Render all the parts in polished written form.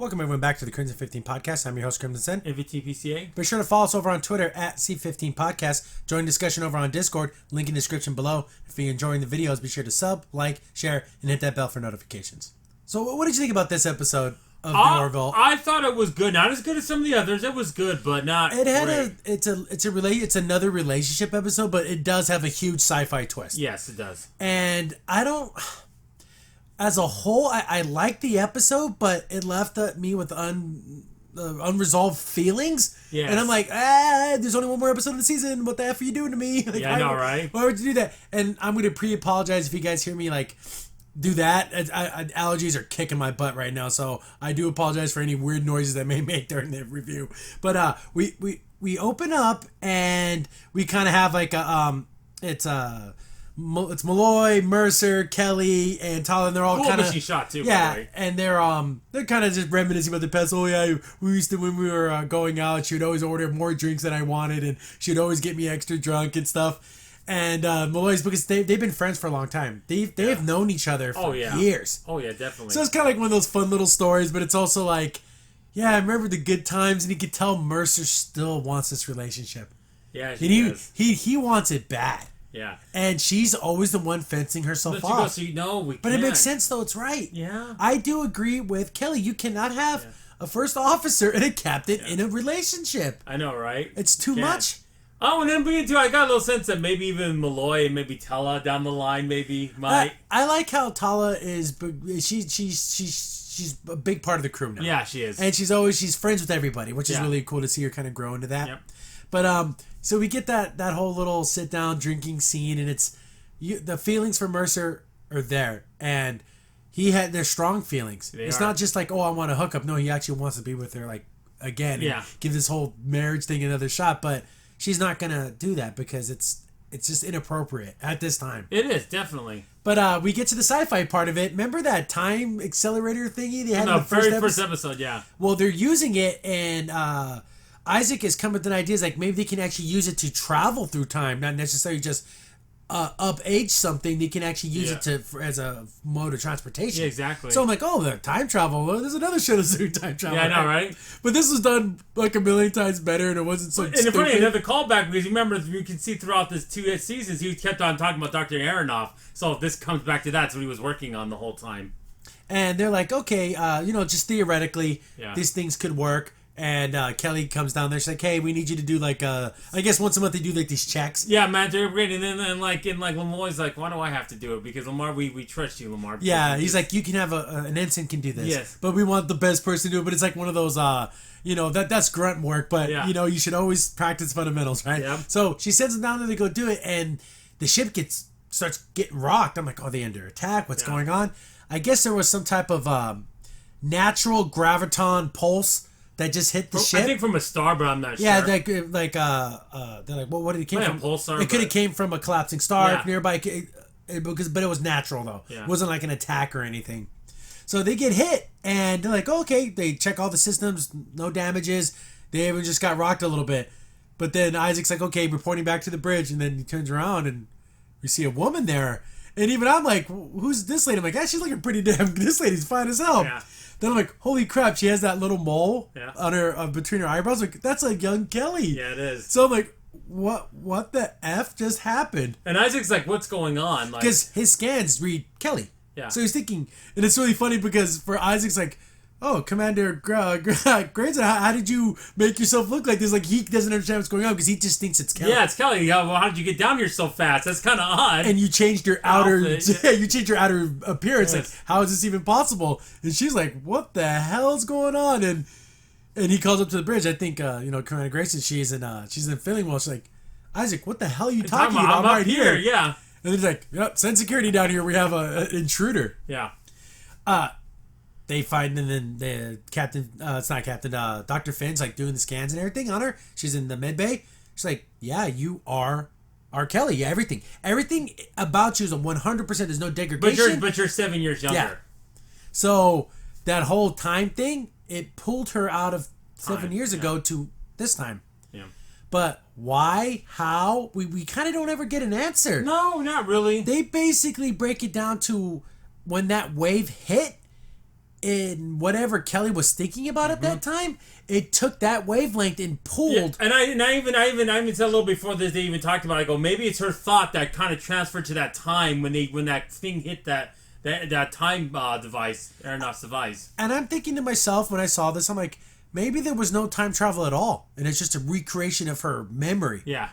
Welcome everyone back to the Crimson 15 Podcast. I'm your host, Crimson Sen. MVTPCA. Be sure to follow us over on Twitter at C15 Podcast. Join discussion over on Discord. Link in the description below. If you're enjoying the videos, be sure to sub, like, share, and hit that bell for notifications. So what did you think about this episode of the Orville? I thought it was good. Not as good as some of the others. It was good, but not great. It's another relationship episode, but it does have a huge sci-fi twist. Yes, it does. And as a whole, I liked the episode, but it left me with unresolved feelings. Yes. And I'm like, there's only one more episode of the season. What the F are you doing to me? Like, yeah, I know, right? Why would you do that? And I'm going to pre-apologize if you guys hear me, like, do that. Allergies are kicking my butt right now, so I do apologize for any weird noises that may make during the review. But we open up, and we kind of have, like, it's Malloy, Mercer, Kelly, and Tyler, and they're all kind of shot too. Yeah, and they're kind of just reminiscing about the past. Oh yeah, we used to, when we were going out, she would always order more drinks than I wanted, and she'd always get me extra drunk and stuff. And Malloy's, because they've been friends for a long time. They have known each other for years. Oh yeah, definitely. So it's kind of like one of those fun little stories, but it's also like, yeah, I remember the good times, and you could tell Mercer still wants this relationship. Yeah, he wants it bad. Yeah. And she's always the one fencing herself off. But it makes sense, though. It's right. Yeah. I do agree with Kelly. You cannot have a first officer and a captain in a relationship. I know, right? It's too much. Oh, and then being too, I got a little sense that maybe even Malloy and maybe Tella down the line maybe might. I like how Tala is. She's a big part of the crew now. Yeah, she is. And she's friends with everybody, which is really cool to see her kind of grow into that. Yep. But so we get that whole little sit down drinking scene, and it's the feelings for Mercer are there, and there's strong feelings. It's not just like, oh, I want to hook up. No, he actually wants to be with her, like, again. Yeah. Give this whole marriage thing another shot, but she's not gonna do that because it's just inappropriate at this time. It is, definitely. But we get to the sci-fi part of it. Remember that time accelerator thingy they had in the first episode? Yeah. Well, they're using it, and Isaac has come with an idea. Like, maybe they can actually use it to travel through time, not necessarily just up-age something. They can actually use it as a mode of transportation. Yeah, exactly. So I'm like, oh, the time travel. Well, there's another show that's doing time travel. Yeah, I know, right? But this was done like a million times better, and it wasn't so stupid. And funny, another callback, because you remember, you can see throughout this 2 seasons, he kept on talking about Dr. Aronoff. So if this comes back to that, it's what he was working on the whole time. And they're like, okay, just theoretically, these things could work. And Kelly comes down there. She's like, "Hey, we need you to do like I guess once a month they do like these checks." Yeah, man, they're great. And then like Lamar's like, "Why do I have to do it? Because Lamar, we trust you, Lamar." Yeah, he's like, "You can have an ensign can do this." Yes, but we want the best person to do it. But it's like one of those that's grunt work. But you should always practice fundamentals, right? Yeah. So she sends them down there to go do it, and the ship starts getting rocked. I'm like, "Oh, they under attack? What's going on?" I guess there was some type of natural graviton pulse that just hit the ship. I think from a star, but I'm not sure. Yeah, they're like, what did it came from? A pulsar. It could have came from a collapsing star nearby, but it was natural though. Yeah. It wasn't like an attack or anything. So they get hit, and they're like, okay. They check all the systems, no damages. They even just got rocked a little bit, but then Isaac's like, okay, we're pointing back to the bridge, and then he turns around and we see a woman there, and even I'm like, who's this lady? I'm like, she's looking pretty damn. This lady's fine as hell. Yeah. Then I'm like, holy crap, she has that little mole on her between her eyebrows. Like, that's like young Kelly. Yeah, it is. So I'm like, what the F just happened? And Isaac's like, what's going on? Because his scans read Kelly. Yeah. So he's thinking, and it's really funny because for Isaac's like, oh, Commander Grayson, how did you make yourself look like this? Like, he doesn't understand what's going on because he just thinks it's Kelly. Yeah, it's Kelly. Yeah, well, how did you get down here so fast? That's kind of odd. And you changed your outer, you changed your outer appearance. Yes. Like, how is this even possible? And she's like, what the hell is going on? And he calls up to the bridge. I think, Commander Grayson, she's in feeling well. She's like, Isaac, what the hell are you talking about? I'm right here. Yeah. And he's like, yep, send security down here. We have an intruder. Yeah. They find, and then the captain, it's not captain, Dr. Finn's like doing the scans and everything on her. She's in the med bay. She's like, yeah, you are R. Kelly. Yeah, everything about you is 100%. There's no degradation. But you're 7 years younger. Yeah. So that whole time thing, it pulled her out of 7 years ago to this time. Yeah. But why? How? We kind of don't ever get an answer. No, not really. They basically break it down to when that wave hit, in whatever Kelly was thinking about at that time, it took that wavelength and pulled. Yeah. And I even said a little before this, they even talked about it. I go, maybe it's her thought that kind of transferred to that time when that thing hit that time device, Aronof's device. And I'm thinking to myself when I saw this, I'm like, maybe there was no time travel at all, and it's just a recreation of her memory. Yeah.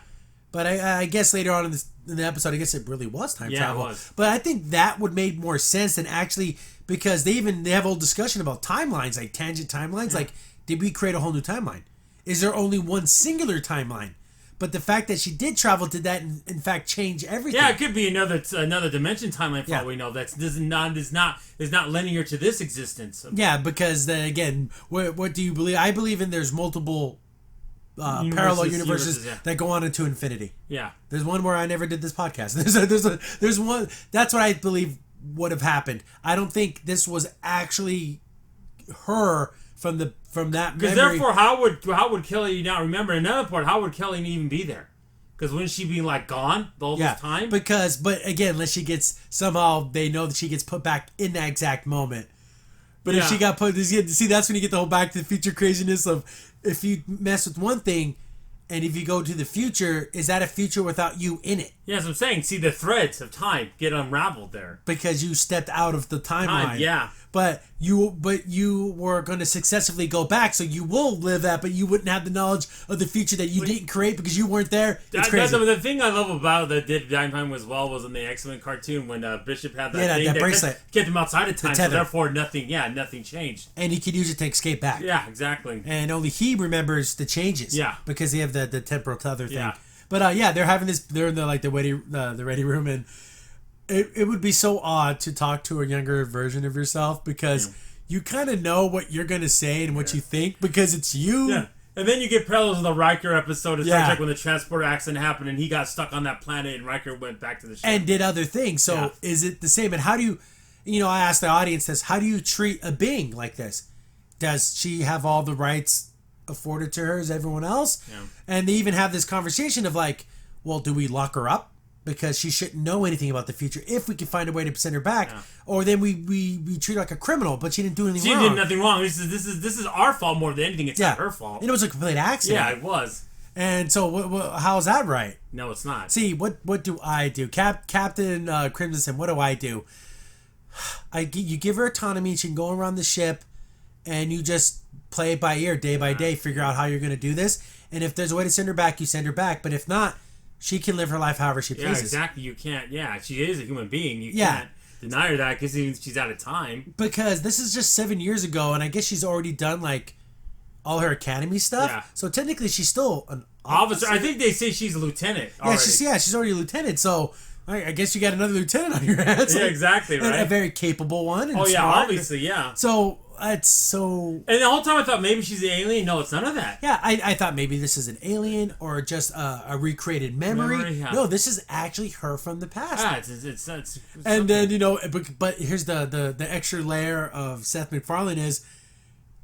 But I guess later on in the episode, I guess it really was time travel. It was. But I think that would make more sense than actually, because they have a whole discussion about timelines, like tangent timelines. Yeah. Like, did we create a whole new timeline? Is there only one singular timeline? But the fact that she did travel did that in fact change everything. Yeah, it could be another dimension timeline for all we know. That is not linear to this existence. Yeah, because again, what do you believe? I believe in there's multiple parallel universes that go on into infinity. Yeah, there's one where I never did this podcast. There's one. That's what I believe would have happened. I don't think this was actually her from that memory. Because therefore, how would Kelly not remember? Another part, how would Kelly even be there? Because wouldn't she be like gone the whole time? But again, unless she gets somehow they know that she gets put back in that exact moment. But if she got put, see, that's when you get the whole Back to the Future craziness of if you mess with one thing, and if you go to the future, is that a future without you in it? Yeah, that's what I'm saying. See, the threads of time get unraveled there because you stepped out of the timeline. Yeah. But you were going to successfully go back, so you will live that, but you wouldn't have the knowledge of the future that you didn't create because you weren't there. It's crazy. The thing I love about that did time as well was in the X-Men cartoon when Bishop had that thing that bracelet kept him outside of time, so therefore nothing changed. And he could use it to escape back. Yeah, exactly. And only he remembers the changes. Yeah, because they have the temporal tether thing. Yeah. But they're having this. They're in the ready room, and it would be so odd to talk to a younger version of yourself because you kind of know what you're gonna say and what you think because it's you. Yeah. And then you get parallels of the Riker episode of Star Trek when the transporter accident happened and he got stuck on that planet and Riker went back to the ship and did other things. So is it the same? And how do you? I asked the audience this: how do you treat a being like this? Does she have all the rights afforded to her as everyone else? Yeah. And they even have this conversation of like, well, do we lock her up because she shouldn't know anything about the future if we can find a way to send her back, or then we treat her like a criminal, but she didn't do anything wrong. She did nothing wrong. This is our fault more than anything. It's not her fault. And it was a complete accident. Yeah, it was. And so how is that right? No, it's not. See, what do I do? Captain Crimson said, what do I do? You give her autonomy. She can go around the ship, and you just play it by ear, day by day, figure out how you're going to do this. And if there's a way to send her back, you send her back. But if not, she can live her life however she pleases. Yeah, exactly. You can't. Yeah, she is a human being. You can't deny her that because she's out of time. Because this is just 7 years ago, and I guess she's already done like all her academy stuff. Yeah. So technically, she's still an officer. I think they say she's a lieutenant. Already. She's already a lieutenant. So I guess you got another lieutenant on your hands. Yeah, exactly. Right. A very capable one. And smart. Obviously, yeah. So. It's so... And the whole time I thought maybe she's an alien. No, it's none of that. Yeah, I thought maybe this is an alien or just a recreated memory. No, this is actually her from the past. Yeah, it's and then, but here's the extra layer of Seth MacFarlane is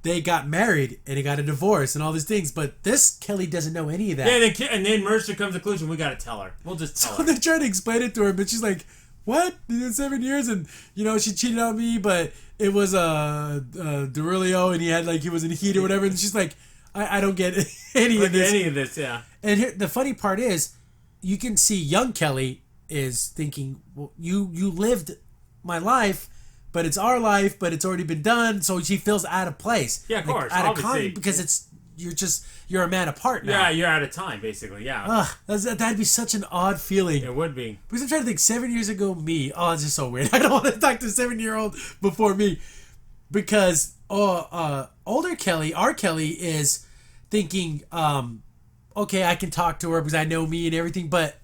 they got married and he got a divorce and all these things, but this Kelly doesn't know any of that. Yeah, and then Mercer comes to the conclusion, we got to tell her. We'll just tell her. So they're trying to explain it to her, but she's like, what? It's been 7 years and, she cheated on me, but... It was Durilio, and he was in heat or whatever, and she's like, I don't get any of this. Yeah. And here, the funny part is, you can see young Kelly is thinking, well, you lived my life, but it's our life, but it's already been done, so she feels out of place. Yeah, of course, obviously. Because you're a man apart now. Yeah, you're out of time, basically, yeah. That'd be such an odd feeling. It would be. Because I'm trying to think, 7 years ago, me. Oh, it's just so weird. I don't want to talk to a 7-year-old before me. Because older Kelly, our Kelly, is thinking, okay, I can talk to her because I know me and everything, but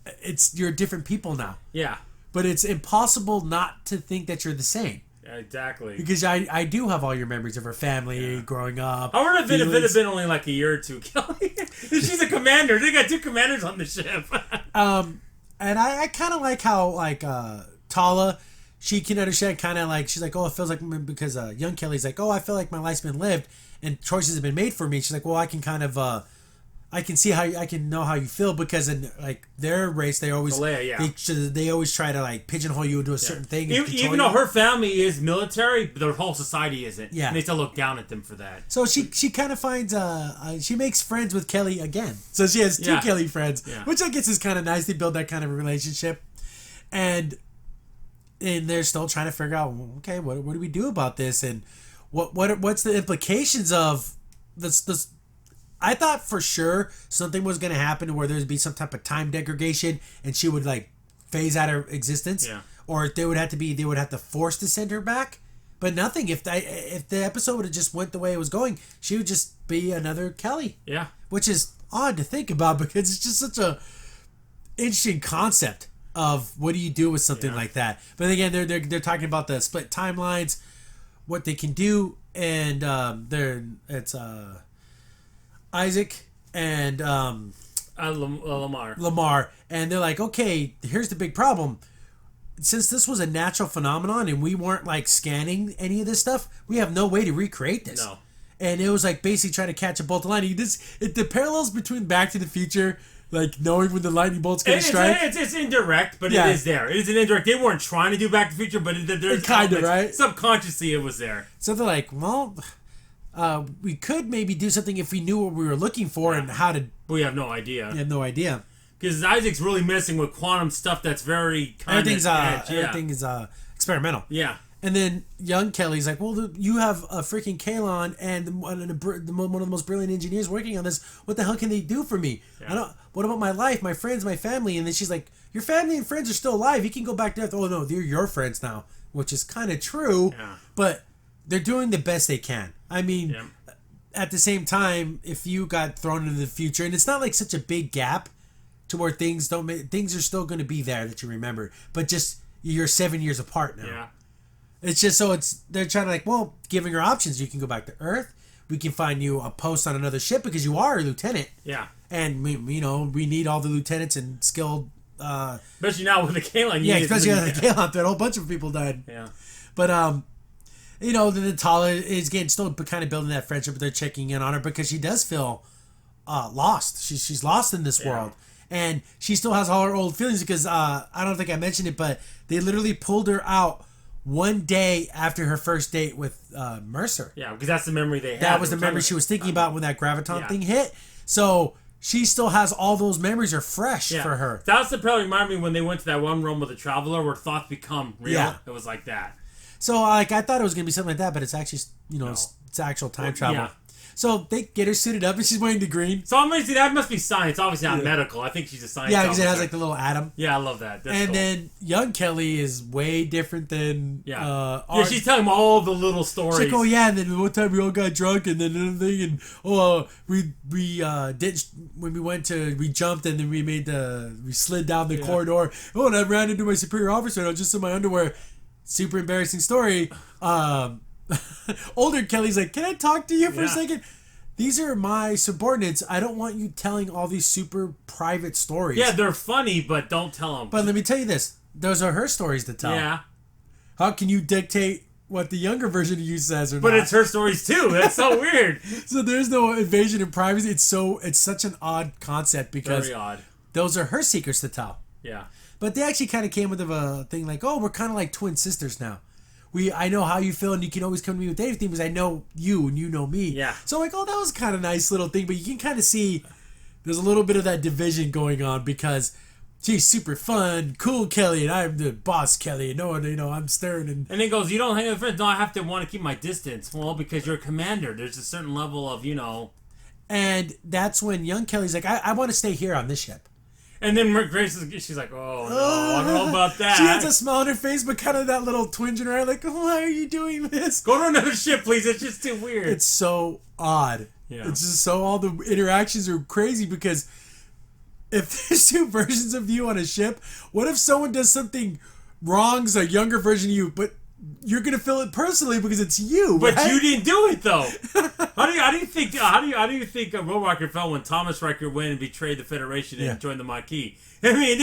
you're different people now. Yeah. But it's impossible not to think that you're the same. Exactly. Because I do have all your memories of her family growing up. I would have been if it had been only like a year or two, Kelly. She's a commander. They got 2 commanders on the ship. And I kind of like how Tala, she can understand kind of like she's like, oh, it feels like because young Kelly's like, oh, I feel like my life's been lived and choices have been made for me. She's like, well, I can kind of I can see I can know how you feel because in like their race they always they always try to like pigeonhole you into a certain thing. Even though her family is military, their whole society isn't. Yeah, and they still look down at them for that. So she kind of finds she makes friends with Kelly again. So she has two Kelly friends, which I guess is kind of nice. They build that kind of a relationship, and they're still trying to figure out, okay, what do we do about this, and what's the implications of this. I thought for sure something was going to happen where there'd be some type of time degradation and she would like phase out of existence. Yeah. Or they would have to force to send her back. But nothing. If the episode would have just went the way it was going, she would just be another Kelly. Yeah. Which is odd to think about because it's just such a interesting concept of what do you do with something like that. But again, they're talking about the split timelines, what they can do, and it's Isaac and Lamar, and they're like, okay, here's the big problem. Since this was a natural phenomenon and we weren't like scanning any of this stuff, we have no way to recreate this. No. And it was like basically trying to catch a bolt of lightning. The parallels between Back to the Future, like knowing when the lightning bolt's going to strike. It's indirect, but it is there. It is an indirect. They weren't trying to do Back to the Future, but there's kind of, right? Subconsciously, it was there. So they're like, well, we could maybe do something if we knew what we were looking for and how to. But we have no idea. We have no idea. Because Isaac's really messing with quantum stuff that's very kind of everything is experimental. Yeah. And then young Kelly's like, well, you have a freaking Kalon and one of the most brilliant engineers working on this. What the hell can they do for me? Yeah. What about my life, my friends, my family? And then she's like, your family and friends are still alive. You can go back to Earth. Oh, no, they're your friends now, which is kind of true. Yeah. But they're doing the best they can. I mean, at the same time, if you got thrown into the future, and it's not like such a big gap to where things are still going to be there that you remember, but just you're 7 years apart now. Yeah. It's just they're trying to like, well, giving her options. You can go back to Earth. We can find you a post on another ship because you are a lieutenant. Yeah. And we need all the lieutenants and skilled. Especially now with the Kalon. Yeah, especially with the Kalon. That a whole bunch of people died. Yeah. But then Tala is still kind of building that friendship. But they're checking in on her because she does feel lost. She's lost in this world. And she still has all her old feelings because I don't think I mentioned it, but they literally pulled her out one day after her first date with Mercer. Yeah, because that's the memory they had. That was the memory she was thinking about when that graviton thing hit. So she still has all those memories are fresh for her. That's the probably remind me when they went to that one room with the Traveler where thoughts become real. Yeah. It was like that. So I thought it was going to be something like that, but it's actually, it's actual time travel. Yeah. So they get her suited up, and she's wearing the green. So I'm amazing. That must be science. Obviously not medical. I think she's a science. Yeah, because it has like the little atom. Yeah, I love that. That's and cool. Then young Kelly is way different than. She's telling him all the little stories. She's like, oh yeah, and then one time we all got drunk, and then another thing, and we jumped, and then we slid down the corridor. Oh, and I ran into my superior officer, and I was just in my underwear. Super embarrassing story. Older Kelly's like, can I talk to you for a second? These are my subordinates. I don't want you telling all these super private stories. Yeah, they're funny, but don't tell them. But let me tell you this. Those are her stories to tell. Yeah. How can you dictate what the younger version of you says or not? But it's her stories too. That's so weird. So there's no invasion of privacy. It's such an odd concept because very odd. Those are her secrets to tell. Yeah. But they actually kind of came with a thing like, oh, we're kind of like twin sisters now. I know how you feel, and you can always come to me with anything because I know you and you know me. Yeah. So I'm like, oh, that was kind of nice little thing, but you can kind of see there's a little bit of that division going on because she's super fun, cool Kelly, and I'm the boss Kelly. I'm stern and he goes, you don't hang with friends. No, I have to want to keep my distance. Well, because you're a commander. There's a certain level of And that's when young Kelly's like, I want to stay here on this ship. And then Grace she's like, oh, no, I don't know about that. She has a smile on her face, but kind of that little twinge in her eye, like, why are you doing this? Go to another ship, please. It's just too weird. It's so odd. Yeah. It's just so all the interactions are crazy because if there's two versions of you on a ship, what if someone does something wrongs a younger version of you, but you're gonna feel it personally because it's you, but right? You didn't do it though. How do you think Rohrwacher felt when Thomas Riker went and betrayed the Federation and joined the Maquis? I mean, he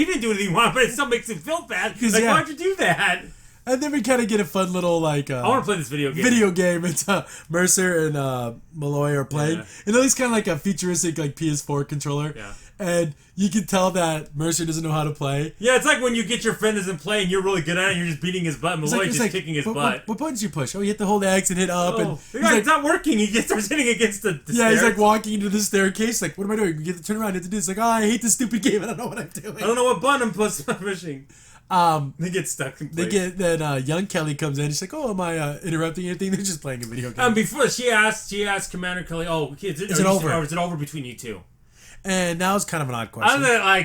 didn't do anything wrong, but it still makes him feel bad. Like, why'd you do that? And then we kind of get a fun little I want to play this video game. It's Mercer and Malloy are playing. Yeah. And it's kind of like a futuristic PS4 controller. Yeah. And you can tell that Mercer doesn't know how to play. Yeah, it's like when you get your friend doesn't play and you're really good at it and you're just beating his butt and Malloy's just kicking his butt. What buttons you push? Oh, you hit the hold X and hit up. And it's not working. He just starts hitting against the stairs. He's walking into the staircase. What am I doing? We get to turn around and do this. I hate this stupid game. I don't know what I'm doing. I don't know what button I'm pushing. They get stuck in place. Then young Kelly comes in. She's like, "Oh, am I interrupting anything?" They're just playing a video game. Before she asked Commander Kelly, "Oh, is it over? Or is it over between you two?" And that was kind of an odd question.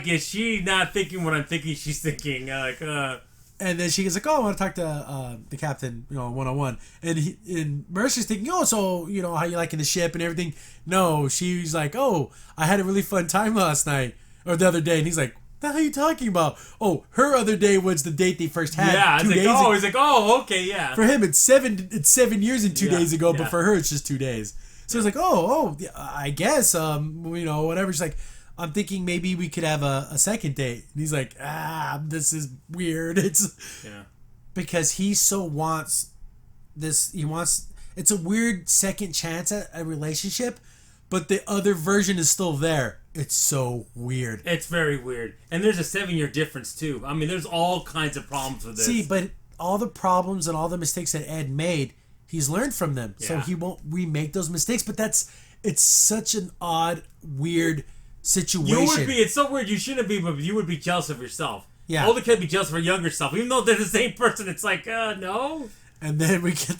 Is she not thinking what I'm thinking she's thinking? And then she goes "Oh, I want to talk to the captain, one-on-one." And Mercer's thinking, "Oh, so how you liking the ship and everything?" No, she's like, "Oh, I had a really fun time last night or the other day," and he's like, "What the hell are you talking about?" Oh, her other day was the date they first had. Yeah, 2 days ago. He's like, "Oh, okay, yeah." For him, it's 7 years and 2 days ago, but for her, it's just 2 days. So it's like, I guess, whatever. She's like, "I'm thinking maybe we could have a second date." And he's like, this is weird. Because he so wants this. It's a weird second chance at a relationship, but the other version is still there. It's so weird. It's very weird. And there's a 7-year difference, too. I mean, there's all kinds of problems with this. See, but all the problems and all the mistakes that Ed made, he's learned from them. Yeah. So he won't remake those mistakes. But it's such an odd, weird situation. It's so weird. You shouldn't be, but you would be jealous of yourself. Yeah. Older kid be jealous of her younger self. Even though they're the same person, it's like, no. And then we get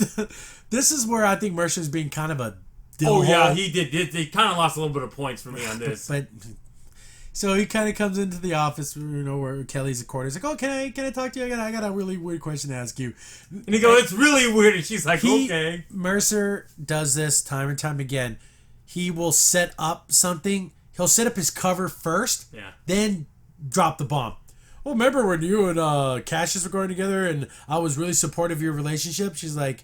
this is where I think Mercer's being kind of a he did. He kind of lost a little bit of points for me on this. But so he kind of comes into the office, where Kelly's at quarters. Like, "Oh, can I talk to you? I got a really weird question to ask you." And he goes, "It's really weird." And she's like, "Okay." Mercer does this time and time again. He will set up something. He'll set up his cover first, then drop the bomb. "Well, remember when you and Cassius were going together and I was really supportive of your relationship?" She's like,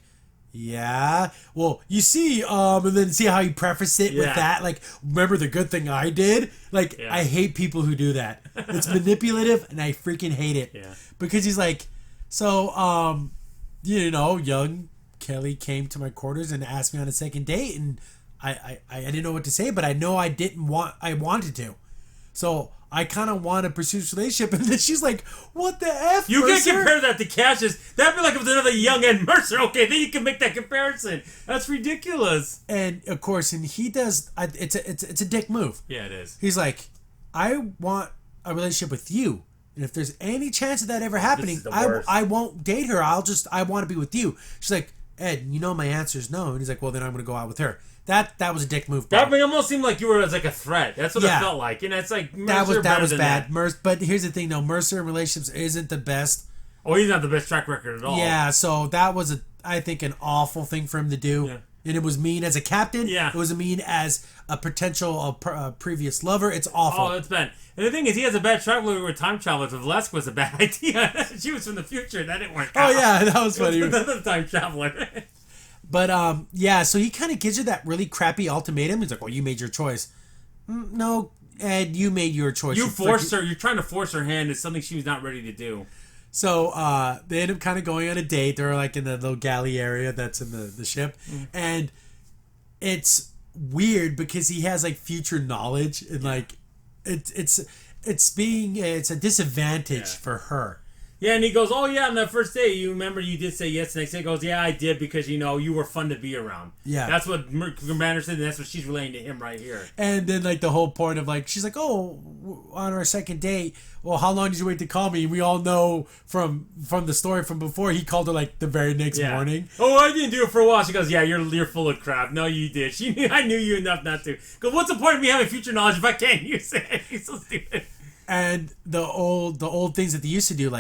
"Yeah. Well, you see, and then see how he prefaced it with that? Remember the good thing I did?" I hate people who do that. It's manipulative, and I freaking hate it. Yeah. Because he's like, "So, young Kelly came to my quarters and asked me on a second date, and I didn't know what to say, but I know I wanted to. So I kind of want to pursue this relationship." And then she's like, "What the F, You Mercer?" can't compare that to Cassius. That'd be like if it was another young Ed Mercer. Okay, then you can make that comparison. That's ridiculous. And of course, and he does. It's a dick move. Yeah, it is. He's like, "I want a relationship with you, and if there's any chance of that ever happening, I won't date her. I want to be with you." She's like, "Ed, my answer is no." And he's like, "Well, then I'm going to go out with her." That was a dick move. That almost seemed like you were as a threat. That's what it felt like. And it's like Mercer that was bad. But here's the thing, though. Mercer in relationships isn't the best. Oh, he's not the best track record at all. Yeah, so that was I think an awful thing for him to do. Yeah. And it was mean as a captain. Yeah. It was mean as a potential previous lover. It's awful. Oh, it's bad. And the thing is, he has a bad track record with time travel. If Valeska was a bad idea, she was from the future. That didn't work out. Oh, yeah, that was funny. Another time traveler. But, so he kind of gives her that really crappy ultimatum. He's like, "Well, you made your choice." No, Ed, you made your choice. You forced her. You're trying to force her hand. It's something she was not ready to do. So they end up kind of going on a date. They're in the little galley area that's in the ship. Mm. And it's weird because he has future knowledge. And it's a disadvantage for her. Yeah, and he goes, "Oh, yeah, on that first day, you remember you did say yes." The next day, he goes, "Yeah, I did because, you were fun to be around." Yeah. That's what Commander said, and that's what she's relaying to him right here. And then, the whole point of, she's like, "Oh, on our second date, well, how long did you wait to call me?" And we all know from the story from before, he called her, the very next morning. "Oh, I didn't do it for a while." She goes, "Yeah, you're full of crap." "No, you did." I knew you enough not to. Because what's the point of me having future knowledge if I can't use it? He's so stupid. And the old things that they used to do,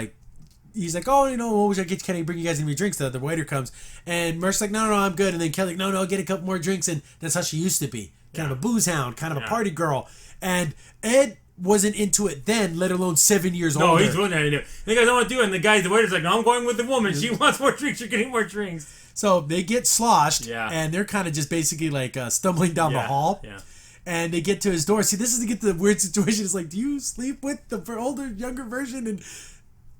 he's like, "Oh, what was I get? Can I bring you guys any drinks?" The waiter comes, and Mercer's like, No, I'm good." And then Kelly's like, No, get a couple more drinks. And that's how she used to be, kind of a booze hound, kind of a party girl. And Ed wasn't into it then, let alone 7 years older. No, he's doing that. And the guys don't want to do it. And the waiter's like, "No, I'm going with the woman. She wants more drinks. You're getting more drinks." So they get sloshed, and they're kind of just basically stumbling down the hall. Yeah. And they get to his door. See, this is to get to the weird situation. It's like, do you sleep with the younger version?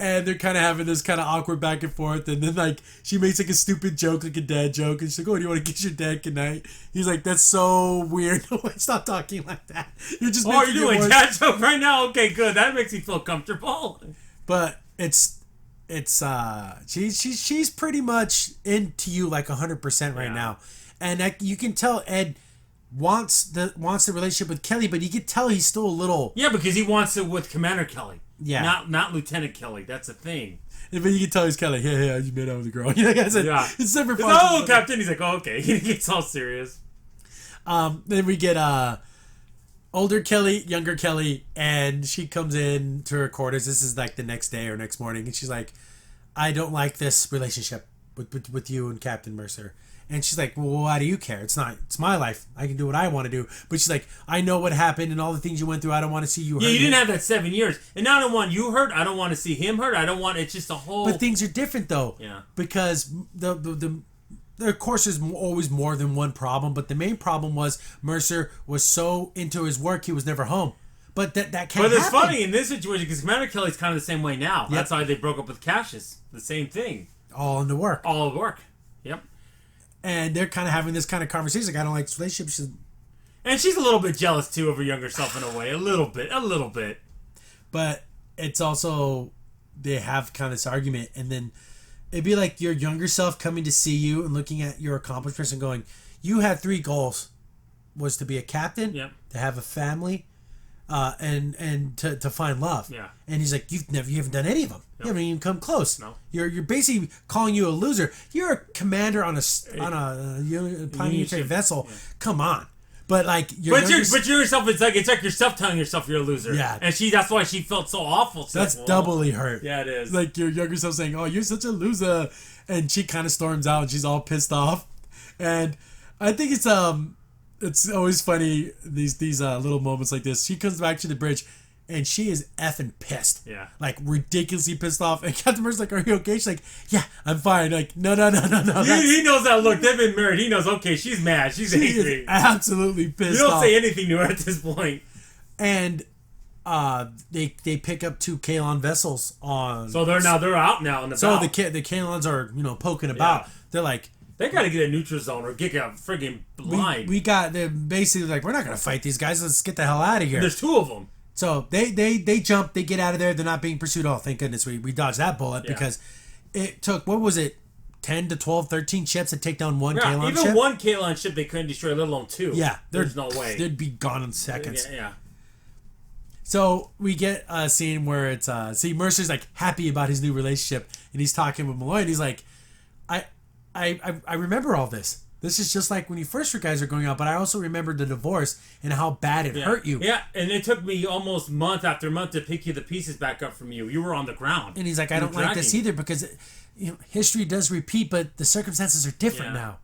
And they're kind of having this kind of awkward back and forth. And then, like, she makes, like, a stupid joke, like a dad joke. And she's like, oh, do you want to kiss your dad goodnight? He's like, that's so weird. No, stop talking like that. You're just you're doing dad joke right now? Okay, good. That makes me feel comfortable. But she's pretty much into you, like, 100% right now. And you can tell Ed wants the relationship with Kelly, but you can tell he's still a little... Yeah, because he wants it with Commander Kelly. Yeah. Not Lieutenant Kelly. That's a thing. But you can tell he's kind of like, hey, I just made out with a girl. It's super fun. Oh, Captain. He's like, oh, okay. He gets all serious. Then we get older Kelly, younger Kelly, and she comes in to her quarters. This is like the next day or next morning. And she's like, I don't like this relationship with you and Captain Mercer. And she's like, well, why do you care? It's my life. I can do what I want to do. But she's like, I know what happened and all the things you went through. I don't want to see you hurt. Yeah, you didn't have that 7 years. And now I don't want you hurt. I don't want to see him hurt. It's just a whole... But things are different, though. Yeah. Because there, of course, there's always more than one problem. But the main problem was Mercer was so into his work, he was never home. But that can't happen. But it's funny in this situation because Commander Kelly's kind of the same way now. Yep. That's why they broke up with Cassius. The same thing. All in the work. All in work. Yep. And they're kind of having this kind of conversation. Like, I don't like this relationship. And she's a little bit jealous, too, of her younger self in a way. A little bit. But it's also, they have kind of this argument. And then it'd be like your younger self coming to see you and looking at your accomplishments and going, you had 3 goals. Was to be a captain, to have a family, and to find love. Yeah. And he's like, you haven't done any of them. You haven't even come close. No. You're basically calling you a loser. You're a commander on a planetary vessel. Yeah. Come on. But like you yourself, it's like yourself telling yourself you're a loser. Yeah. And that's why she felt so awful. That's doubly hurt. Yeah, it is. Like your younger self saying, oh, you're such a loser, and she kind of storms out and she's all pissed off. And I think it's always funny these little moments like this. She comes back to the bridge and she is effing pissed. Yeah. Like ridiculously pissed off. And Captain Mercer's like, are you okay? She's like, yeah, I'm fine. Like, no. He knows that look. They've been married. He knows, okay, she's mad. She's angry. Is absolutely pissed off. You don't say anything to her at this point. And they pick up 2 Kaylon vessels on... So they're out now in the So the Kaylons are, poking about. Yeah. They're like... They gotta get a neutral zone or get a friggin' blind. They're basically like, we're not gonna fight these guys. Let's get the hell out of here. There's 2 of them. So they jump, they get out of there. They're not being pursued. Oh, thank goodness we dodged that bullet because it took, what was it, 10 to 12, 13 ships to take down one Kaylon ship? Even one Kaylon ship they couldn't destroy, let alone 2. Yeah. There's no way. They'd be gone in seconds. Yeah. So we get a scene where it's, Mercer's like happy about his new relationship and he's talking with Malloy and he's like, I remember all this. This is just like when you first guys are going out, but I also remember the divorce and how bad it hurt you. Yeah, and it took me almost month after month to pick the pieces back up from you. You were on the ground. And he's like, I don't like this either because history does repeat, but the circumstances are different now.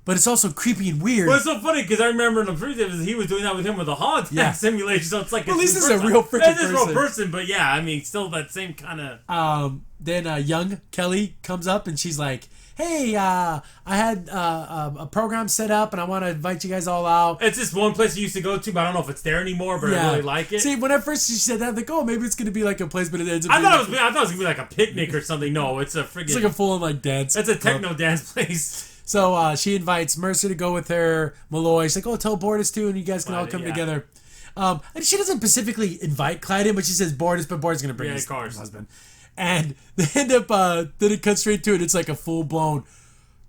But it's also creepy and weird. Well, it's so funny because I remember in the previous he was doing that with him with a holodeck simulation, so it's like at least it's a real freaking person. It's a real person, but yeah, I mean, still that same kind of... Then young Kelly comes up and she's like, hey, I had a program set up and I want to invite you guys all out. It's this one place you used to go to, but I don't know if it's there anymore, but I really like it. See, when at first she said that, I'm like, oh, maybe it's going to be like a place, but it ends up I thought it was going to be like a picnic or something. No, it's a friggin'... It's like a full-on like dance. It's a techno dance place. So she invites Mercer to go with her, Malloy. She's like, oh, tell Bortus too, and you guys can all come together. And she doesn't specifically invite Clyde in, but she says Bortus, but Bortus is going to bring his husband. And they end up, then it cuts straight to it. It's like a full-blown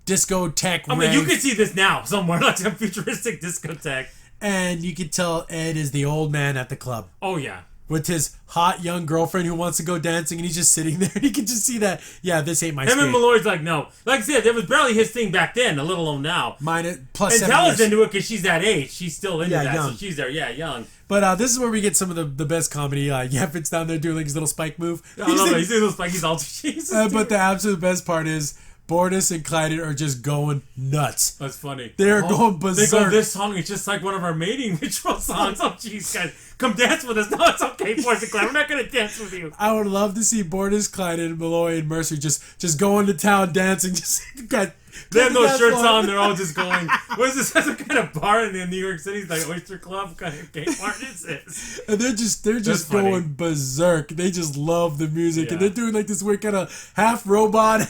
discotheque. I mean, you can see this now somewhere, like some futuristic discotheque. And you can tell Ed is the old man at the club. Oh, yeah. With his hot young girlfriend who wants to go dancing, and he's just sitting there. And you can just see that, this ain't my Him and Malloy's like, no. Like I said, it was barely his thing back then, let alone now. Mine plus and 7 years. Tal's into it because she's that age. She's still into that, young. So she's there. Yeah, young. But this is where we get some of the best comedy. Yeffin's down there doing like his little spike move. I love it. He's doing little spike. He's all Jesus. But the absolute best part is Bortus and Clyde are just going nuts. That's funny. They're going berserk. They go, this song is just like one of our mating ritual songs. Oh, jeez, guys. Come dance with us. No, it's okay, Bortus and Clyde. We're not going to dance with you. I would love to see Bortus, Clyde, and Malloy and Mercer just going to town dancing. Just got They have no shirts on. They're all just going. What is this? Some kind of bar in New York City, like Oyster Club kind of gay bar. Is this? And they're just going berserk. They just love the music, and they're doing like this weird kind of half robot.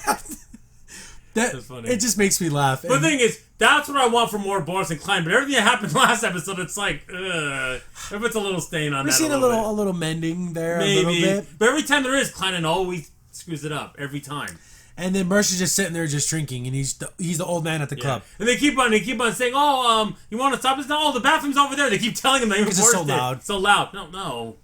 That's funny. It just makes me laugh. But the thing is, that's what I want for more Boris and Klein. But everything that happened last episode, it's like, if it's a little stain on that. We've seen a little mending there, maybe. A little bit. But every time there is, Klein always screws it up every time. And then Mercer's just sitting there just drinking, and he's the old man at the club. And they keep on saying, "Oh, you want to stop this? No, the bathroom's over there." They keep telling him that it's just so loud. So loud. No.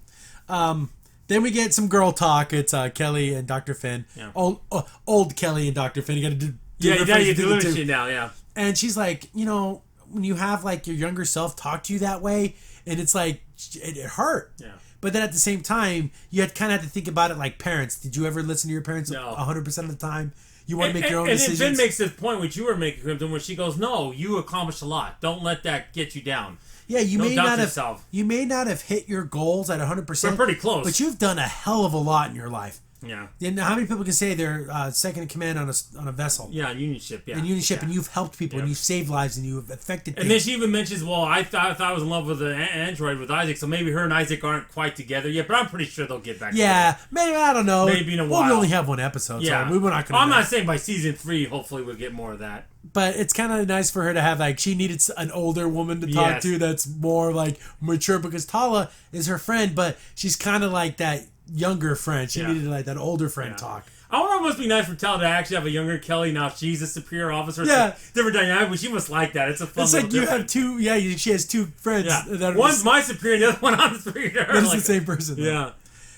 Then we get some girl talk. It's Kelly and Dr. Finn. Yeah. Old Kelly and Dr. Finn. You got to do. You got to do the shit now. Yeah. And she's like, when you have like your younger self talk to you that way, and it's like it hurt. Yeah. But then at the same time, you kind of have to think about it like parents. Did you ever listen to your parents 100% of the time? You want to make your own decisions. And Finn makes this point, which you were making, Crimson, where she goes, "No, you accomplished a lot. Don't let that get you down." Yeah, you may not have hit your goals at 100%. We're pretty close. But you've done a hell of a lot in your life. Yeah. And how many people can say they're second in command on a vessel? Yeah, on Union ship. Yeah. And Union ship, and you've helped people, and you've saved lives, and you've affected. And then she even mentions, "Well, I thought I was in love with the android with Isaac, so maybe her and Isaac aren't quite together yet, but I'm pretty sure they'll get back." Yeah, maybe I don't know. Maybe in a while. Well, we only have one episode, so we're not going to. I'm not saying by season 3, hopefully we'll get more of that. But it's kind of nice for her to have, like, she needed an older woman to talk to that's more, like, mature, because Tala is her friend, but she's kind of like that younger friend. She needed, like, that older friend talk. I wonder if it must be nice for Tala to actually have a younger Kelly now. She's a superior officer. Yeah. It's a different dynamic, but she must like that. It's a fun It's like you have two, she has two friends. Yeah. One's my superior, the other one I'm superior to her. But it's the same person. Yeah.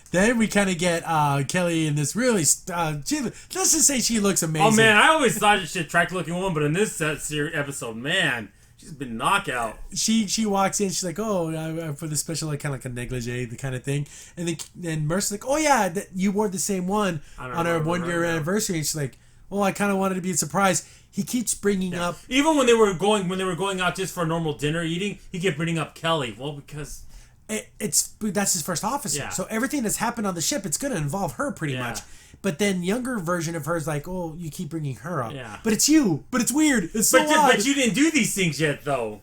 Then we kind of get Kelly in this really... let's just say she looks amazing. Oh, man, I always thought she attractive looking woman, but in this episode, man, she's been knockout. She walks in, she's like, "Oh, for the special, like, kind of like a negligee, the kind of thing." And then Mercer's like, "Oh, yeah, you wore the same one on our 1-year anniversary." And she's like, "Well, I kind of wanted to be a surprise." He keeps bringing up... Even when they were going out just for a normal dinner eating, he kept bringing up Kelly. Well, because... That's his first officer. Yeah. So everything that's happened on the ship, it's going to involve her pretty much. But then younger version of her is like, "Oh, you keep bringing her up." Yeah. But it's you. But it's weird. It's so odd. But you didn't do these things yet, though.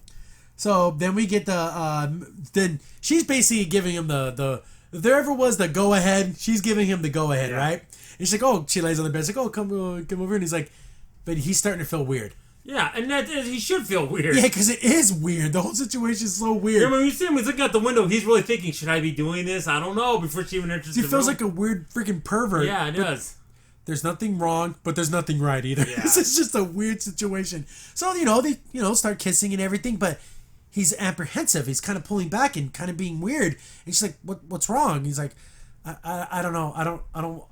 So then we get then she's basically giving him the if there ever was the go ahead, she's giving him the go ahead, right? And she's like, "Oh," she lays on the bed. She's like, "Oh, come over," and he's like, but he's starting to feel weird. Yeah, and that he should feel weird. Yeah, because it is weird. The whole situation is so weird. Yeah, when you see him, he's looking out the window. He's really thinking, "Should I be doing this? I don't know." Before she even enters the room. He feels like a weird freaking pervert. Yeah, it does. There's nothing wrong, but there's nothing right either. Yeah. This is just a weird situation. So, they start kissing and everything, but he's apprehensive. He's kind of pulling back and kind of being weird. And she's like, "What's wrong?" He's like, I don't know. I don't.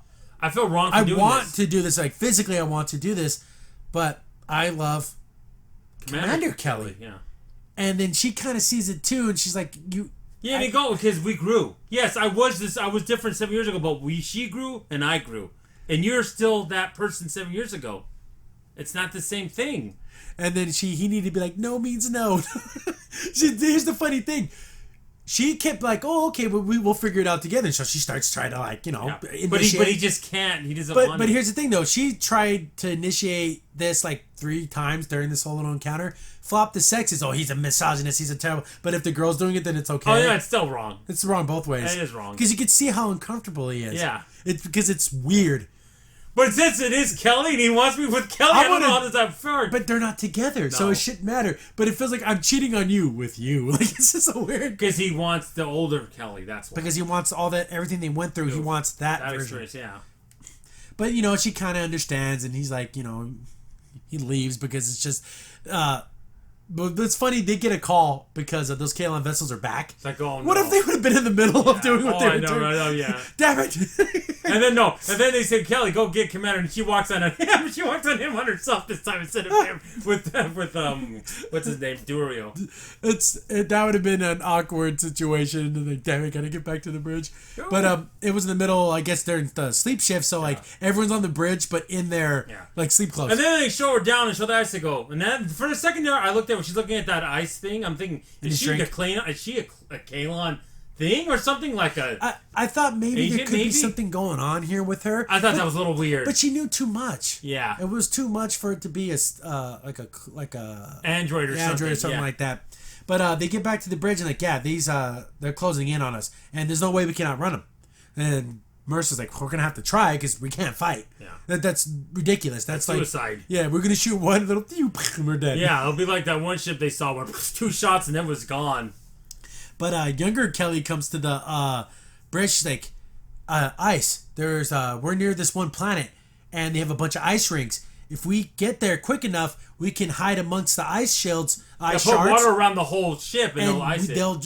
I feel wrong for doing this. I want to do this. Like, physically, I want to do this, but I love Commander Kelly. Yeah. And then she kind of sees it too, and she's like, "You." Yeah, and go because we grew. Yes, I was different 7 years ago, but she grew and I grew, and you're still that person 7 years ago. It's not the same thing. And then he needed to be like, "No means no." Here's the funny thing. She kept like, "Oh, okay, but we'll figure it out together." So she starts trying to initiate. But he just can't. He doesn't want But here's the thing, though. She tried to initiate this like 3 times during this whole little encounter. Flop the sexist. "Oh, he's a misogynist. He's a terrible..." But if the girl's doing it, then it's okay. Oh, yeah, it's still wrong. It's wrong both ways. It is wrong. Because you can see how uncomfortable he is. Yeah. It's because it's weird. But since it is Kelly and he wants me with Kelly, I don't know how does that work. But they're not together, so it shouldn't matter. But it feels like I'm cheating on you with you. Like, it's just so weird. Because he wants the older Kelly, that's why. Because he wants everything they went through, he wants that version. Experience, yeah. But, she kind of understands, and he's like, he leaves because it's just... But it's funny, they get a call because those Klingon vessels are back. It's like, oh, no. What if they would have been in the middle of doing what they were doing? I know, yeah. Damn it. And then they said, "Kelly, go get Commander," and she walks on him. She walks on him on herself this time instead of him with what's his name, Durio. That would have been an awkward situation. And like, damn it, gotta get back to the bridge. But it was in the middle, I guess, during the sleep shift, so like everyone's on the bridge, but in their like sleep clothes. And then they show her down and show the ice to go. And then for a second there, I looked at when she's looking at that ice thing. I'm thinking, is she a Klingon thing thing or something like a. I thought maybe agent, there could be something going on here with her. I thought that was a little weird. But she knew too much. Yeah, it was too much for it to be like a Android or something like that. But they get back to the bridge and like, yeah, these they're closing in on us, and there's no way we can outrun them. And Mercer's like, we're gonna have to try because we can't fight. Yeah, that's ridiculous. That's like suicide. Yeah, we're gonna shoot one little, we're dead. Yeah, it'll be like that one ship they saw where 2 shots and then was gone. But younger Kelly comes to the bridge. She's like, ice. There's we're near this one planet, and they have a bunch of ice rings. If we get there quick enough, we can hide amongst the ice shields, ice put shards, water around the whole ship, and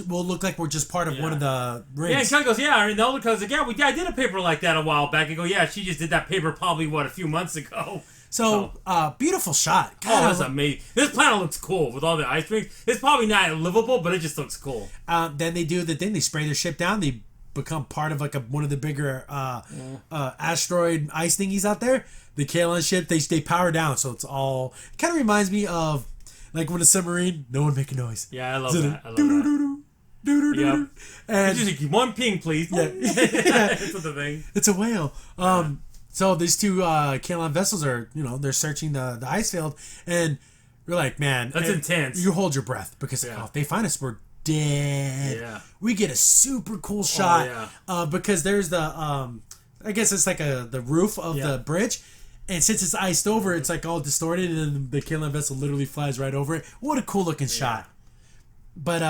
we'll look like we're just part of one of the rings. Yeah, and Kelly goes, yeah, and they'll goes like, yeah, I did a paper like that a while back. And go, yeah, she just did that paper probably a few months ago. So beautiful shot. God, that's amazing. This planet looks cool with all the ice rings. It's probably not livable, but it just looks cool. Then they do the thing. They spray their ship down. They become part of like one of the bigger asteroid ice thingies out there. The Kalan ship, they power down, so it's all. It kind of reminds me of like when a submarine, no one make a noise. Yeah, I love that. I love that. Yep. And just one ping, please. Yeah, that's the thing. It's a whale. So these two Kalan vessels are, they're searching the ice field, and you're like, man, that's intense. You hold your breath because if they find us, we're dead. Yeah. We get a super cool shot because there's the I guess it's like the roof of the bridge. And since it's iced over, it's like all distorted, and then the Kalan vessel literally flies right over it. What a cool looking shot. But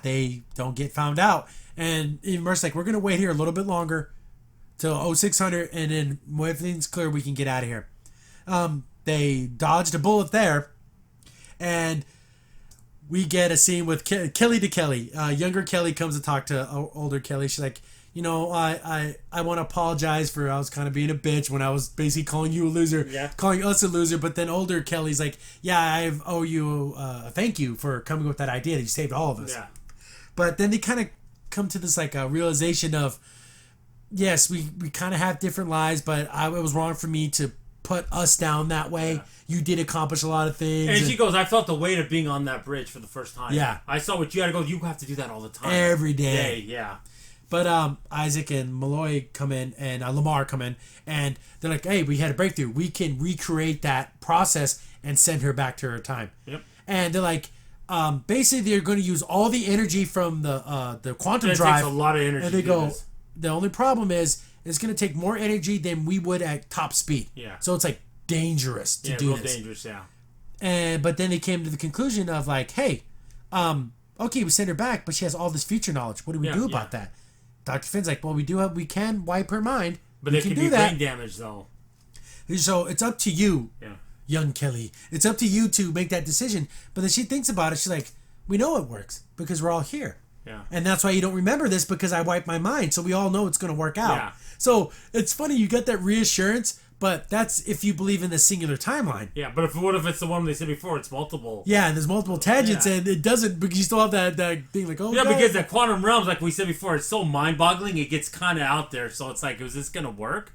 they don't get found out. And even Mercer's like, we're going to wait here a little bit longer till 0600, and then when everything's clear, we can get out of here. They dodged a bullet there, and we get a scene with Kelly to Kelly. Younger Kelly comes to talk to older Kelly. She's like, I want to apologize for I was kind of being a bitch when I was basically calling you a loser, calling us a loser. But then older Kelly's like, yeah, I owe you a thank you for coming with that idea that you saved all of us. Yeah. But then they kind of come to this like a realization of, yes, we kind of have different lives, but it was wrong for me to put us down that way. Yeah. You did accomplish a lot of things. And she goes, I felt the weight of being on that bridge for the first time. Yeah. I saw what you had to go, you have to do that all the time. Every day. Yeah. But Isaac and Malloy come in, and Lamar come in, and they're like, hey, we had a breakthrough. We can recreate that process and send her back to her time. Yep. And they're like, basically, they're going to use all the energy from the quantum drive. It takes a lot of energy. And they go, the only problem is it's going to take more energy than we would at top speed. Yeah. So it's like dangerous to do this. Dangerous, yeah. But then they came to the conclusion of like, hey, okay, we send her back, but she has all this future knowledge. What do we do about that? Dr. Finn's like, well, we can wipe her mind. But it can be brain damage, though. So it's up to you, young Kelly. It's up to you to make that decision. But then she thinks about it. She's like, we know it works because we're all here. Yeah. And that's why you don't remember this, because I wiped my mind. So we all know it's going to work out. Yeah. So it's funny. You get that reassurance. But that's if you believe in the singular timeline. Yeah, but what if it's the one they said before? It's multiple. Yeah, and there's multiple tangents, and it doesn't, because you still have that thing like, yeah, because the quantum realms, like we said before, it's so mind-boggling, it gets kind of out there. So it's like, is this going to work?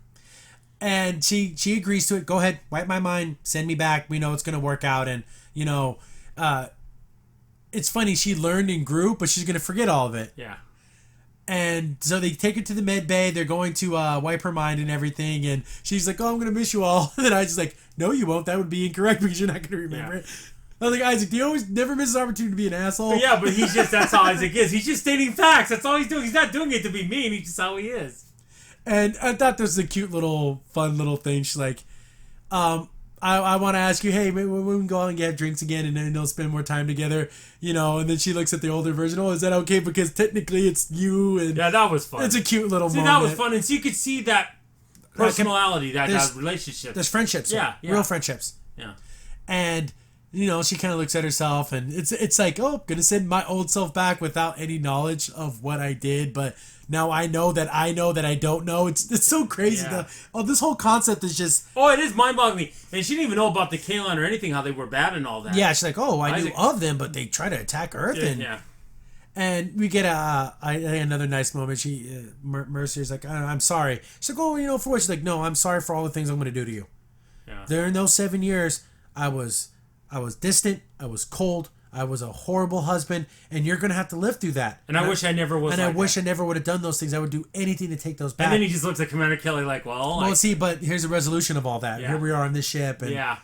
And she agrees to it. Go ahead, wipe my mind, send me back. We know it's going to work out. And, it's funny, she learned and grew, but she's going to forget all of it. Yeah. And so they take her to the med bay. They're going to wipe her mind and everything. And she's like, oh, I'm going to miss you all. And then Isaac's like, no, you won't. That would be incorrect because you're not going to remember it. I was like, Isaac, do you always never miss an opportunity to be an asshole? But yeah, but that's how Isaac is. He's just stating facts. That's all he's doing. He's not doing it to be mean. He's just how he is. And I thought this was a cute fun little thing. She's like, I want to ask you, hey, maybe we can go out and get drinks again, and then they'll spend more time together, And then she looks at the older version. Oh, is that okay? Because technically it's you. And yeah, that was fun. It's a cute little moment. That was fun, and so you could see that personality, that relationship. There's friendships, real friendships. Yeah, and she kind of looks at herself, and it's like, oh, gonna send my old self back without any knowledge of what I did, but. Now I know that I don't know. It's so crazy. Yeah. This whole concept is just... Oh, it is mind-boggling. And she didn't even know about the Kalan or anything, how they were bad and all that. Yeah, she's like, oh, I knew of them, but they try to attack Earth. And we get another nice moment. Mercer's like, I'm sorry. She's like, oh, for what? She's like, no, I'm sorry for all the things I'm going to do to you. Yeah. During those 7 years, I was distant. I was cold. I was a horrible husband, and you're gonna have to live through that. And I wish I never was. And I wish I never would have done those things. I would do anything to take those back. And then he just looks at Commander Kelly like, well, see, but here's a resolution of all that. Yeah. Here we are on this ship, and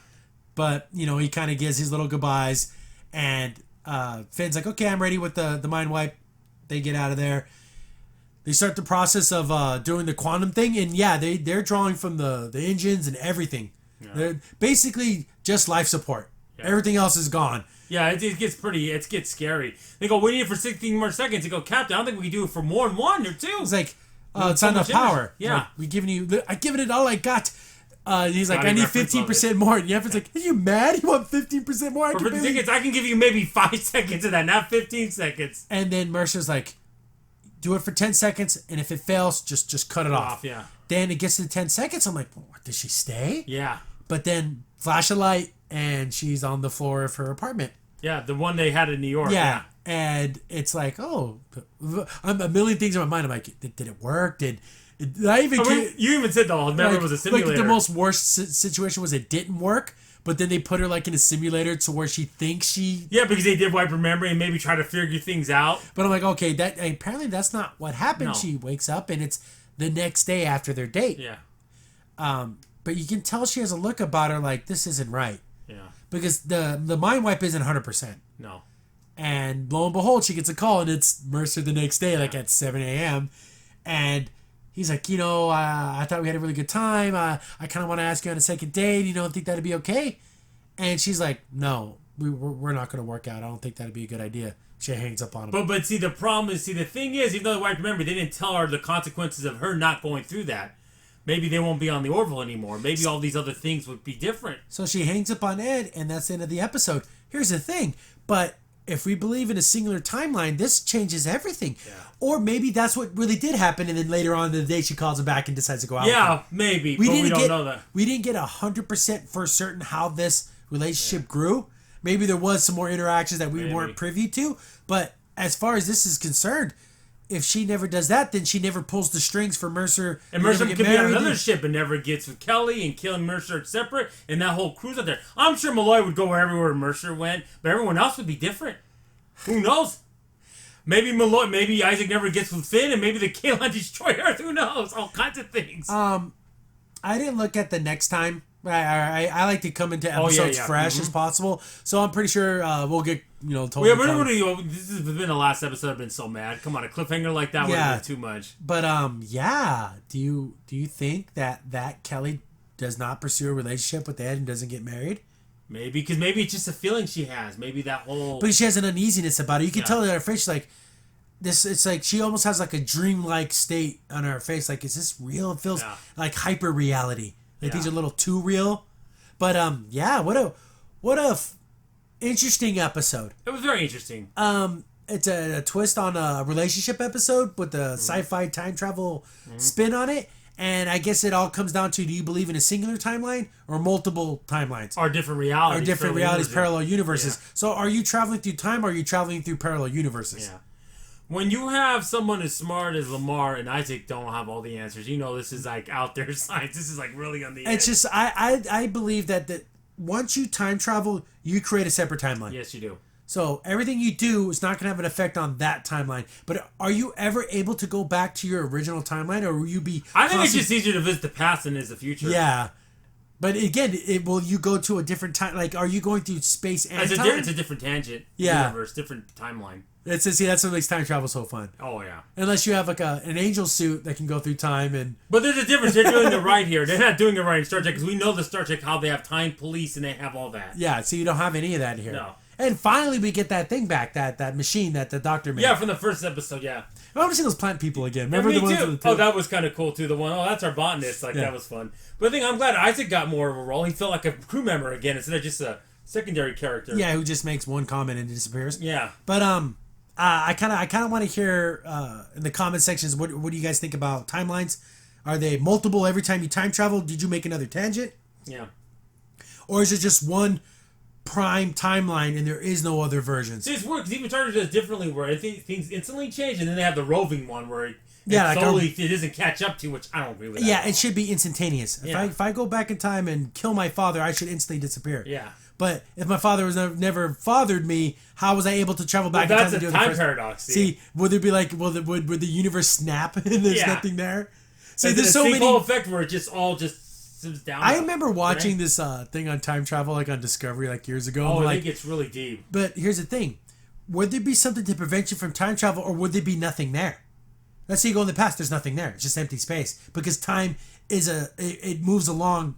but he kind of gives his little goodbyes, and Finn's like, okay, I'm ready with the mind wipe. They get out of there. They start the process of doing the quantum thing, and they're drawing from the engines and everything. Yeah. They're basically just life support. Yeah. Everything else is gone. Yeah, it gets scary. They go, we need it for 16 more seconds. They go, Captain, I don't think we can do it for more than 1 or 2. It's like, it's not enough power. Yeah. Like, I've given it all I got. He's like, I need 15% more. And Yeffin's like, are you mad? You want 15% more? For tickets, I can give you maybe 5 seconds of that, not 15 seconds. And then Mercer's like, do it for 10 seconds, and if it fails, just cut it off. Yeah. Then it gets to 10 seconds. I'm like, what, does she stay? Yeah. But then flash a light, and she's on the floor of her apartment. Yeah, the one they had in New York. Yeah. And it's like, I'm a million things in my mind. I'm like, did it work? Did I even? You even said remember it was a simulator. Like the most worst situation was it didn't work, but then they put her like in a simulator to where she thinks she. Yeah, because they did wipe her memory and maybe try to figure things out. But I'm like, okay, apparently that's not what happened. No. She wakes up and it's the next day after their date. Yeah. But you can tell she has a look about her like this isn't right. Yeah. Because the mind wipe isn't 100%. No. And lo and behold, she gets a call and it's Mercer the next day, like at 7 a.m. And he's like, I thought we had a really good time. I kind of want to ask you on a second date. Think that'd be okay? And she's like, no, we're not going to work out. I don't think that'd be a good idea. She hangs up on him. But see, the problem is, the thing is, even though the wife, remember, they didn't tell her the consequences of her not going through that. Maybe they won't be on the Orville anymore. Maybe all these other things would be different. So she hangs up on Ed, and that's the end of the episode. Here's the thing, but if we believe in a singular timeline, this changes everything. Yeah. Or maybe that's what really did happen, and then later on in the day she calls him back and decides to go out. Yeah, maybe, but we don't know that. We didn't get 100% for certain how this relationship grew. Maybe there was some more interactions that we weren't privy to, but as far as this is concerned, if she never does that, then she never pulls the strings for Mercer. And Mercer could be on another ship and never gets with Kelly and killing Mercer separate and that whole cruise out there. I'm sure Malloy would go everywhere Mercer went, but everyone else would be different. Who knows? Maybe Isaac never gets with Finn, and maybe the Kaylon destroy Earth. Who knows? All kinds of things. I didn't look at the next time. I like to come into episodes fresh as possible, so I'm pretty sure we'll get totally. This has been the last episode. I've been so mad. Come on, a cliffhanger like that would have been too much. But do you think that Kelly does not pursue a relationship with Ed and doesn't get married? Maybe because it's just a feeling she has. Maybe that whole. But she has an uneasiness about it. You can tell that her face. She's like this. It's like she almost has like a dreamlike state on her face. Like, is this real? It feels like hyper reality. Like these are a little too real, but what a interesting episode. It was very interesting. It's a twist on a relationship episode with the sci-fi time travel spin on it, and I guess it all comes down to: do you believe in a singular timeline or multiple timelines, or different realities, parallel universes? Yeah. So, are you traveling through time, or are you traveling through parallel universes? Yeah. When you have someone as smart as Lamar and Isaac don't have all the answers, this is like out there science. This is like really on the edge. It's just I believe that once you time travel, you create a separate timeline. Yes, you do. So everything you do is not going to have an effect on that timeline. But are you ever able to go back to your original timeline, or will you be? I think it's just easier to visit the past than is the future. Yeah. But again, will you go to a different time? Like, are you going through space and time? It's a different tangent. Yeah. Universe, different timeline. That's what makes time travel so fun. Oh, yeah. Unless you have like an angel suit that can go through time and... But there's a difference. They're doing it right here. They're not doing it right in Star Trek because we know the Star Trek, how they have time police and they have all that. Yeah, so you don't have any of that here. No. And finally we get that thing back, that machine that the doctor made. Yeah, from the first episode, yeah. I want to see those plant people again. Remember the ones too. Oh, that was kind of cool too. The one, that's our botanist. That was fun. But I think I'm glad Isaac got more of a role. He felt like a crew member again instead of just a secondary character. Yeah, who just makes one comment and disappears. Yeah. But I kind of want to hear in the comment sections what do you guys think about timelines? Are they multiple every time you time travel? Did you make another tangent? Yeah. Or is it just one prime timeline and there is no other versions? See, it's weird because even Star Trek does differently where things instantly change, and then they have the roving one where it doesn't catch up to, which I don't agree with. Yeah, it should be instantaneous. If I go back in time and kill my father, I should instantly disappear. Yeah. But if my father was never fathered me, how was I able to travel back? Well, that's a time paradox. See, would there be like, would the universe snap and there's nothing there? See, there's so many effect where it just all just sits down. I remember watching this thing on time travel, like on Discovery, like years ago. Oh, I think it's really deep. But here's the thing: would there be something to prevent you from time travel, or would there be nothing there? Let's say you go in the past, there's nothing there. It's just empty space because time is it moves along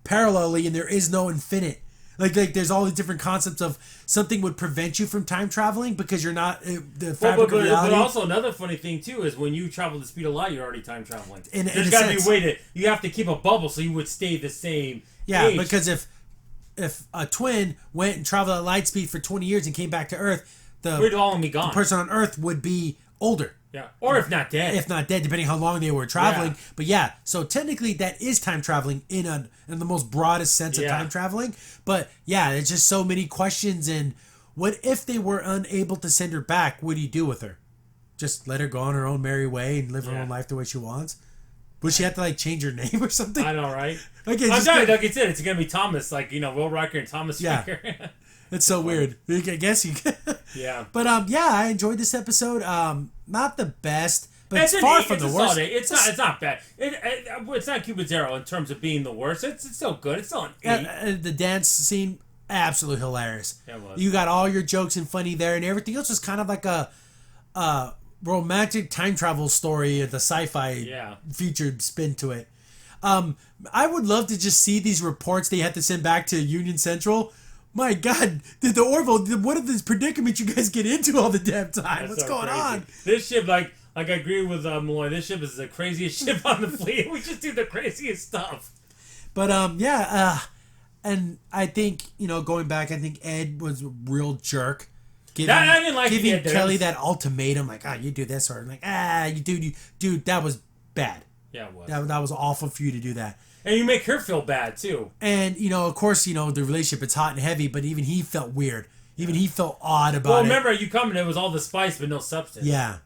parallelly, and there is no infinite. Like there's all the different concepts of something would prevent you from time traveling because you're not the fabric of reality. But also another funny thing too is when you travel the speed of light, you're already time traveling. There's got to be a way to you have to keep a bubble so you would stay the same. Yeah, age. Because if a twin went and traveled at light speed for 20 years and came back to Earth, we'd all be gone. The person on Earth would be older. Yeah, or if not dead. If not dead, depending how long they were traveling. Yeah. But yeah, so technically that is time traveling in the most broadest sense of time traveling. But yeah, there's just so many questions. And what if they were unable to send her back? What do you do with her? Just let her go on her own merry way and live her own life the way she wants? Would she have to like change her name or something? I know, right? Okay, I'm sorry, like I said, it's gonna be Thomas, like Will Riker and Thomas. Yeah. It's so weird. I guess you could. Yeah. But I enjoyed this episode. Not the best, but it's far from the worst. It's not bad. It's not Cupid Zero in terms of being the worst. It's still good. It's still an 8. The dance scene, absolutely hilarious. Yeah, it was. You got all your jokes and funny there, and everything else was kind of like a romantic time travel story, the sci-fi featured spin to it. I would love to just see these reports they had to send back to Union Central. My God, the Orville, what are these predicaments you guys get into all the damn time? What's going on? This ship, like I agree with Malloy, this ship is the craziest ship on the fleet. We just do the craziest stuff. But, and I think, going back, I think Ed was a real jerk. I didn't like giving Kelly that ultimatum, like, you do this, or like, dude, that was bad. Yeah, it was. That was awful for you to do that. And you make her feel bad, too. And, of course, the relationship, it's hot and heavy, but even he felt weird. Even he felt odd about it. Well, remember, you come and it was all the spice, but no substance. Yeah.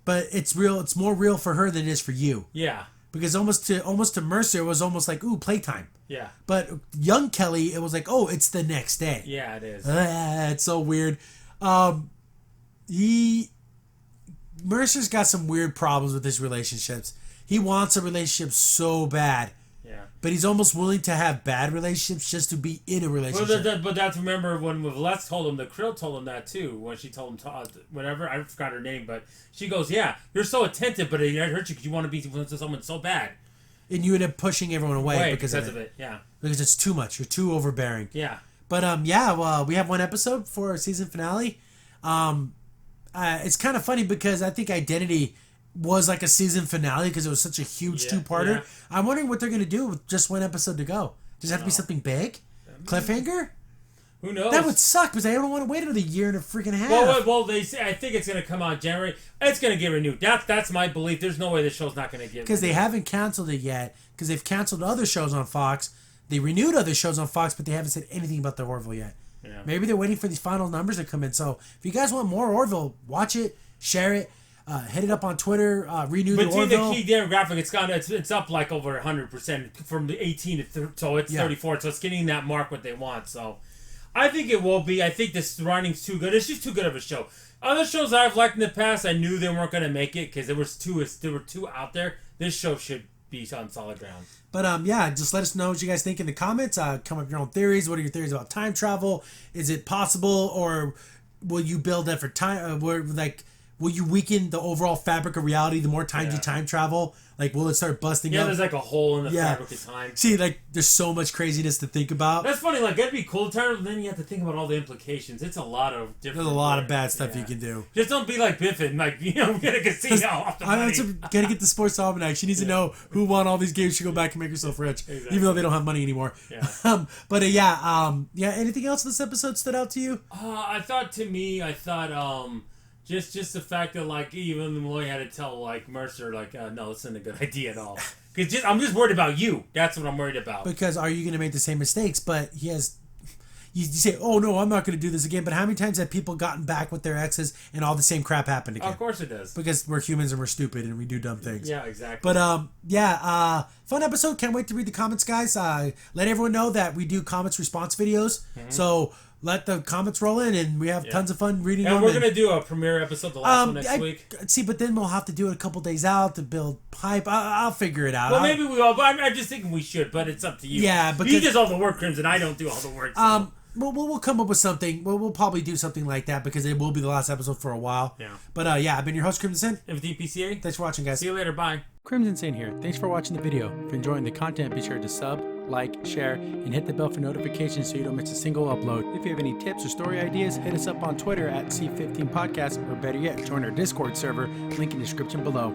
But it's real. It's more real for her than it is for you. Yeah. Because almost to Mercer, it was almost like, ooh, playtime. Yeah. But young Kelly, it was like, oh, it's the next day. Yeah, it is. It's so weird. Mercer's got some weird problems with his relationships. He wants a relationship so bad. Yeah. But he's almost willing to have bad relationships just to be in a relationship. But that's, remember when Les told him, the Krill told him that too, when she told him, whatever, I forgot her name, but she goes, yeah, you're so attentive, but it hurts you because you want to be with someone so bad. And you end up pushing everyone away because of it. Yeah. Because it's too much. You're too overbearing. Yeah. But, we have one episode for our season finale. It's kind of funny because I think Identity was like a season finale because it was such a huge two-parter. Yeah. I'm wondering what they're going to do with just one episode to go. Does it have to be something big? Cliffhanger? Who knows? That would suck because I don't want to wait another year and a freaking half. Well, they say I think it's going to come out January. It's going to get renewed. That's my belief. There's no way the show's not going to get renewed. Because they haven't canceled it yet. Because they've canceled other shows on Fox. They renewed other shows on Fox, but they haven't said anything about the Orville yet. Yeah. Maybe they're waiting for these final numbers to come in. So if you guys want more Orville, watch it, share it. Hit it up on Twitter. Renew the Orville. But see, the key demographic, it's up like over 100% from the 18 to so it's 34. So it's getting that mark what they want. So I think it will be. I think this writing's too good. It's just too good of a show. Other shows I've liked in the past, I knew they weren't going to make it because there were two out there. This show should be on solid ground. But just let us know what you guys think in the comments. Come up with your own theories. What are your theories about time travel? Is it possible, or will you build that for time? Will you weaken the overall fabric of reality the more times you time travel? Like, will it start busting up? Yeah, there's like a hole in the fabric of time. See, like, there's so much craziness to think about. That's funny. Like, that'd be cool to turn, but then you have to think about all the implications. It's a lot of different... There's a lot of bad stuff you can do. Just don't be like Biffin. Like, get a casino off the money. Gotta get the Sports Almanac. She needs to know who won all these games. She go back and make herself rich. Exactly. Even though they don't have money anymore. Yeah. Anything else in this episode stood out to you? I thought Just the fact that, like, even Malloy had to tell, like, Mercer, like, no, this isn't a good idea at all. Because I'm just worried about you. That's what I'm worried about. Because are you going to make the same mistakes? But he has you say, oh no, I'm not going to do this again. But how many times have people gotten back with their exes and all the same crap happened again? Of course it does. Because we're humans and we're stupid and we do dumb things. Yeah, exactly. But fun episode. Can't wait to read the comments, guys. Let everyone know that we do comments response videos. Mm-hmm. So let the comments roll in, and we have tons of fun reading them. And we're going to do a premiere episode, the last one next week. See, but then we'll have to do it a couple days out to build hype. I'll figure it out. Well, maybe we will. But I'm just thinking we should, but it's up to you. Yeah, because he does all the work, Crimson. I don't do all the work. So. We'll come up with something. We'll probably do something like that because it will be the last episode for a while. Yeah. But I've been your host, Crimson. Of DPCA. Thanks for watching, guys. See you later. Bye. Crimson Sane here. Thanks for watching the video. If you're enjoying the content, be sure to sub, like, share, and hit the bell for notifications so you don't miss a single upload. If you have any tips or story ideas, hit us up on Twitter at C15 Podcast, or better yet, join our Discord server, link in the description below.